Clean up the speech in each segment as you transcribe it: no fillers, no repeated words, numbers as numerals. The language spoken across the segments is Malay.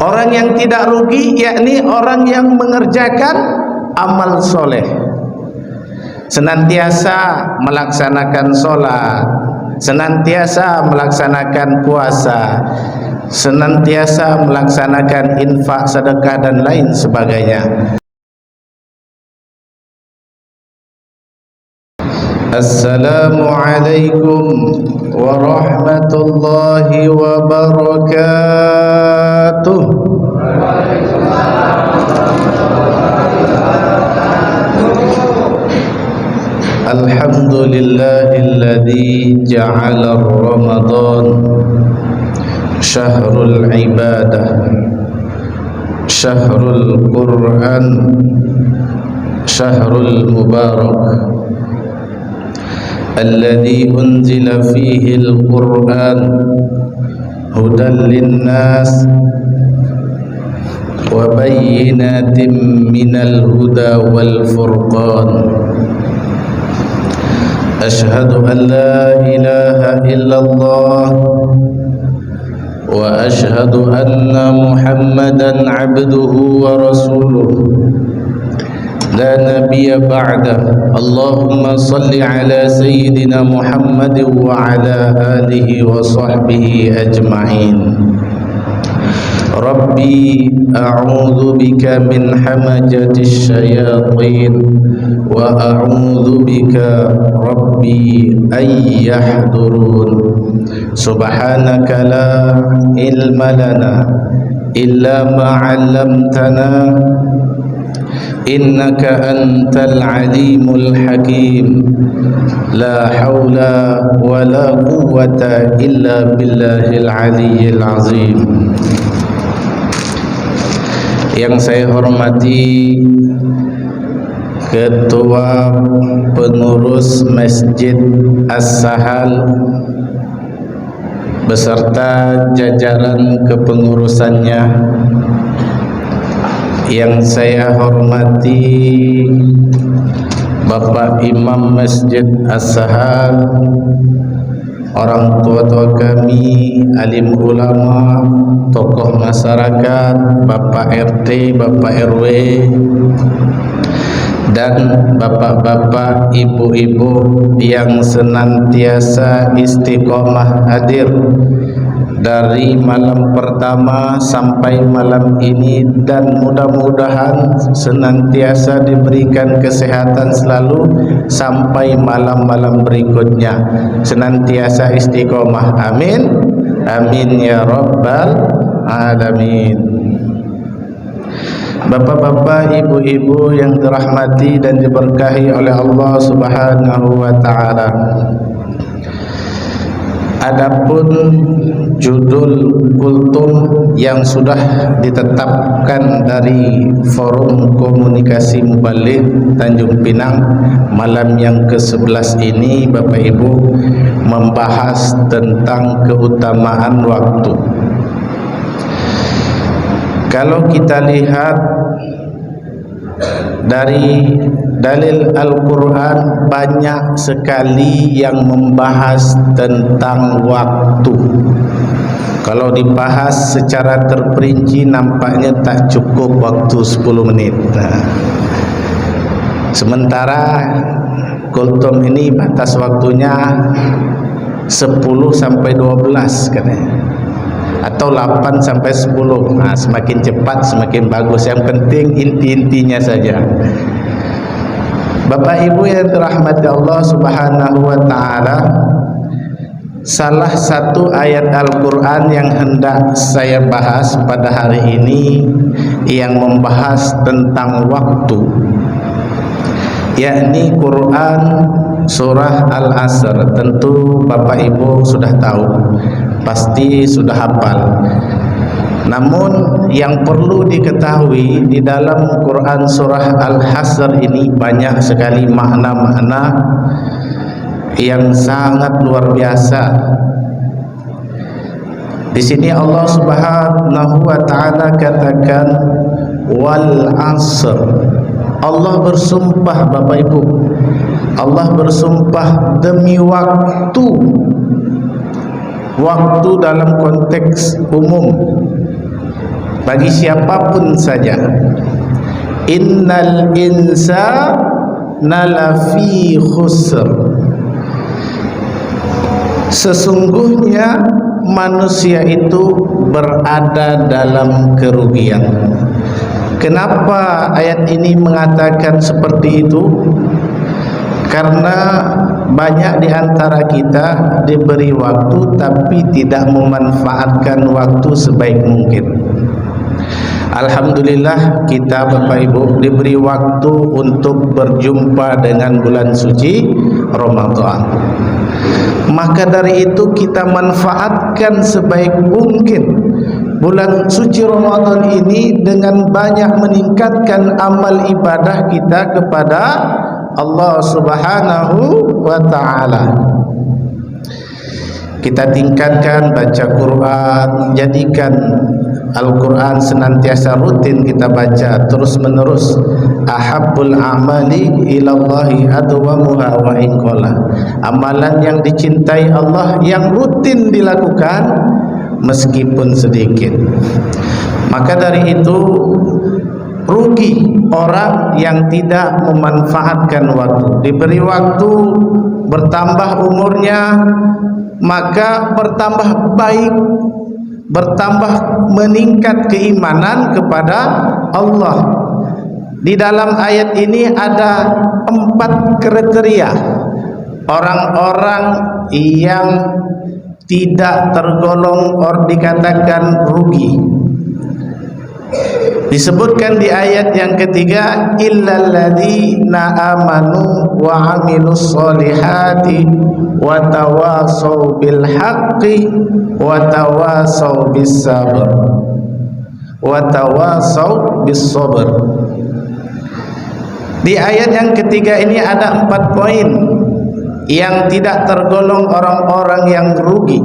Orang yang tidak rugi yakni orang yang mengerjakan amal soleh, senantiasa melaksanakan solat, senantiasa melaksanakan puasa, senantiasa melaksanakan infak, sedekah dan lain sebagainya. Assalamualaikum warahmatullahi wabarakatuh. Alhamdulillahilladzi ja'ala Ramadan syahrul ibadah, syahrul Qur'an, syahrul mubarak, alladzi unzila fihi al-Qur'an hudan lin-nas wa bayyinatin minal huda wal furqan. Ashhadu an la ilaha illallah wa ashhadu anna Muhammadan abduhu wa rasuluh la nabiyya ba'dah. Allahumma salli ala sayyidina Muhammad wa ala alihi wa sahbihi ajma'in. Rabbi a'udzu bika min hamajatis syayatin wa a'udzu bika rabbi ay yahdurun. Subhanaka la ilma lana illa ma 'allamtana innaka antal alimul hakim. La haula wa la quwwata illa billahil aliyyil azim. Yang saya hormati Ketua Pengurus Masjid As-Sahal beserta jajaran kepengurusannya, yang saya hormati Bapak Imam Masjid As-Sahal, orang tua-tua kami, alim ulama, tokoh masyarakat, Bapak RT, Bapak RW, dan bapak-bapak, ibu-ibu yang senantiasa istiqomah hadir dari malam pertama sampai malam ini, dan mudah-mudahan senantiasa diberikan kesehatan selalu sampai malam-malam berikutnya, senantiasa istiqomah. Amin, amin ya rabbal alamin. Bapak-bapak, ibu-ibu yang dirahmati dan diberkahi oleh Allah Subhanahu wa taala. Adapun judul kultum yang sudah ditetapkan dari Forum Komunikasi Mubaligh Tanjung Pinang malam yang ke-11 ini, Bapak Ibu, membahas tentang keutamaan waktu. Kalau kita lihat dari dalil Al-Quran, banyak sekali yang membahas tentang waktu. Kalau dibahas secara terperinci nampaknya tak cukup waktu 10 menit. Sementara kultum ini batas waktunya 10 sampai 12 katanya, atau 8 sampai 10. Semakin cepat semakin bagus. Yang penting inti-intinya saja. Bapak Ibu yang dirahmati Allah Subhanahu wa taala, salah satu ayat Al-Quran yang hendak saya bahas pada hari ini yang membahas tentang waktu, yakni Quran surah Al-Asr. Tentu Bapak Ibu sudah tahu, pasti sudah hafal. Namun yang perlu diketahui, di dalam Quran surah Al-Hasr ini banyak sekali makna-makna yang sangat luar biasa. Di sini Allah Subhanahu wa taala katakan wal asr. Allah bersumpah, Bapak Ibu, Allah bersumpah demi waktu. Waktu dalam konteks umum, bagi siapapun saja. Innal insana lafi khusr, sesungguhnya manusia itu berada dalam kerugian. Kenapa ayat ini mengatakan seperti itu? Karena banyak di antara kita diberi waktu tapi tidak memanfaatkan waktu sebaik mungkin. Alhamdulillah kita Bapak Ibu diberi waktu untuk berjumpa dengan bulan suci Ramadan. Maka dari itu kita manfaatkan sebaik mungkin bulan suci Ramadan ini dengan banyak meningkatkan amal ibadah kita kepada Allah Subhanahu wa ta'ala. Kita tingkatkan baca Quran, jadikan Al-Quran senantiasa rutin kita baca terus menerus. Ahabbul amali ilallahi adwamuha wa inqala, amalan yang dicintai Allah yang rutin dilakukan meskipun sedikit. Maka dari itu rugi orang yang tidak memanfaatkan waktu. Diberi waktu, bertambah umurnya, maka bertambah baik, bertambah meningkat keimanan kepada Allah. Di dalam ayat ini ada 4 kriteria orang-orang yang tidak tergolong dikatakan rugi. Disebutkan di ayat yang ketiga, illal ladzina amanu wa amilus solihati wa tawasau bil haqqi wa tawasau bis sabr wa tawasau bis sabr. Di ayat yang ketiga ini ada 4 poin yang tidak tergolong orang-orang yang rugi.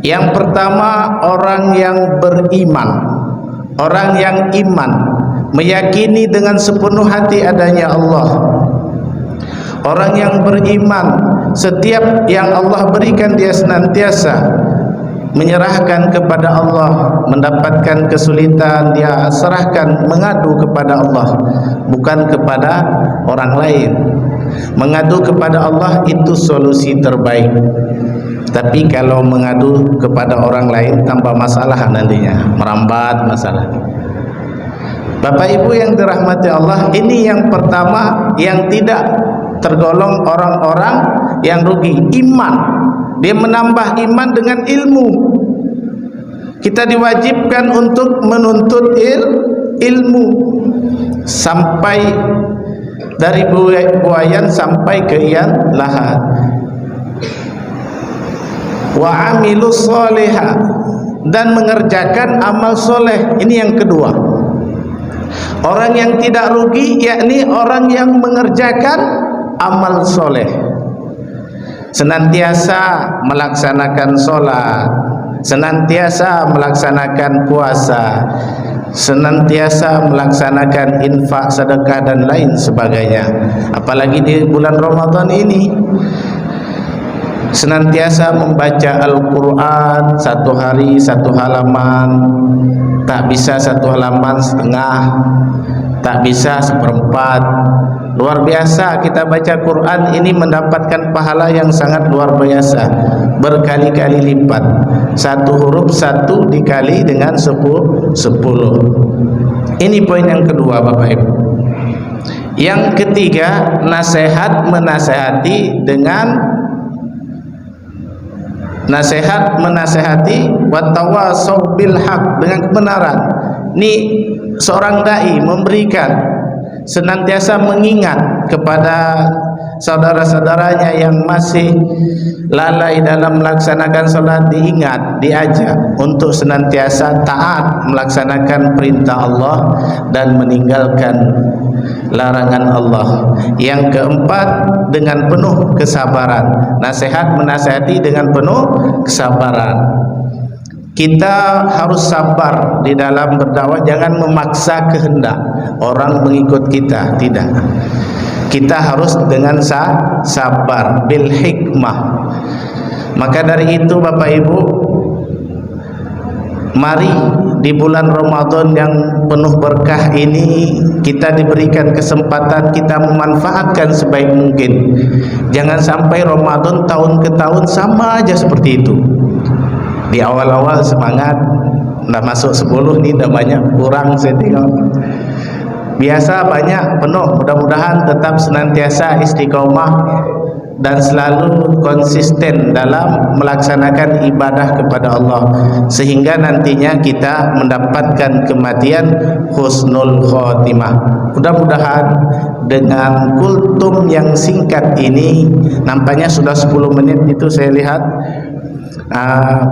Yang pertama, orang yang beriman. Orang yang iman, meyakini dengan sepenuh hati adanya Allah. Orang yang beriman, setiap yang Allah berikan dia senantiasa menyerahkan kepada Allah. Mendapatkan kesulitan dia serahkan, mengadu kepada Allah, bukan kepada orang lain. Mengadu kepada Allah itu solusi terbaik. Tapi kalau mengadu kepada orang lain tambah masalah nantinya, merambat masalah. Bapak Ibu yang dirahmati Allah, ini yang pertama yang tidak tergolong orang-orang yang rugi. Iman, dia menambah iman dengan ilmu. Kita diwajibkan untuk menuntut ilmu sampai dari buayan sampai ke ian lahat. Wa amilus solihah, dan mengerjakan amal soleh. Ini yang kedua. Orang yang tidak rugi yakni orang yang mengerjakan amal soleh, senantiasa melaksanakan sholat, senantiasa melaksanakan puasa, senantiasa melaksanakan infak, sedekah dan lain sebagainya. Apalagi di bulan Ramadan ini, senantiasa membaca Al-Quran 1 hari 1 halaman, tak bisa 1 halaman setengah, tak bisa 1/4. Luar biasa kita baca Quran ini mendapatkan pahala yang sangat luar biasa, berkali-kali lipat. 1 huruf 1 dikali dengan 10. Ini poin yang kedua Bapak Ibu. Yang ketiga, nasihat menasehati dengan menasehati wa tawasau bil haq, dengan kebenaran. Ini seorang dai memberikan, senantiasa mengingat kepada saudara-saudaranya yang masih lalai dalam melaksanakan salat, diingat, diajak untuk senantiasa taat melaksanakan perintah Allah dan meninggalkan larangan Allah. Yang keempat, dengan penuh kesabaran. Nasihat menasihati dengan penuh kesabaran. Kita harus sabar di dalam berdakwah, jangan memaksa kehendak orang mengikut kita, tidak. Kita harus dengan sabar, bil hikmah. Maka dari itu Bapak Ibu, mari di bulan Ramadan yang penuh berkah ini kita diberikan kesempatan, kita memanfaatkan sebaik mungkin. Jangan sampai Ramadan tahun ke tahun sama aja seperti itu. Di awal-awal semangat, udah masuk 10 nih, udah banyak kurang saya tengok. Biasa banyak penuh, mudah-mudahan tetap senantiasa istiqomah dan selalu konsisten dalam melaksanakan ibadah kepada Allah, sehingga nantinya kita mendapatkan kematian husnul khotimah. Mudah-mudahan dengan kultum yang singkat ini, nampaknya sudah 10 menit itu saya lihat.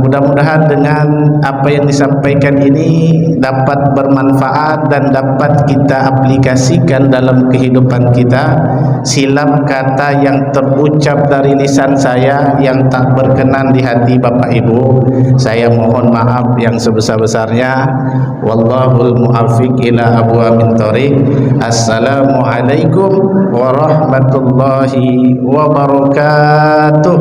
Mudah-mudahan dengan apa yang disampaikan ini dapat bermanfaat dan dapat kita aplikasikan dalam kehidupan kita. Silap kata yang terucap dari lisan saya yang tak berkenan di hati Bapak Ibu, saya mohon maaf yang sebesar-besarnya. Wallahul muwaffiq ila abwaabit thoriq. Assalamualaikum warahmatullahi wabarakatuh.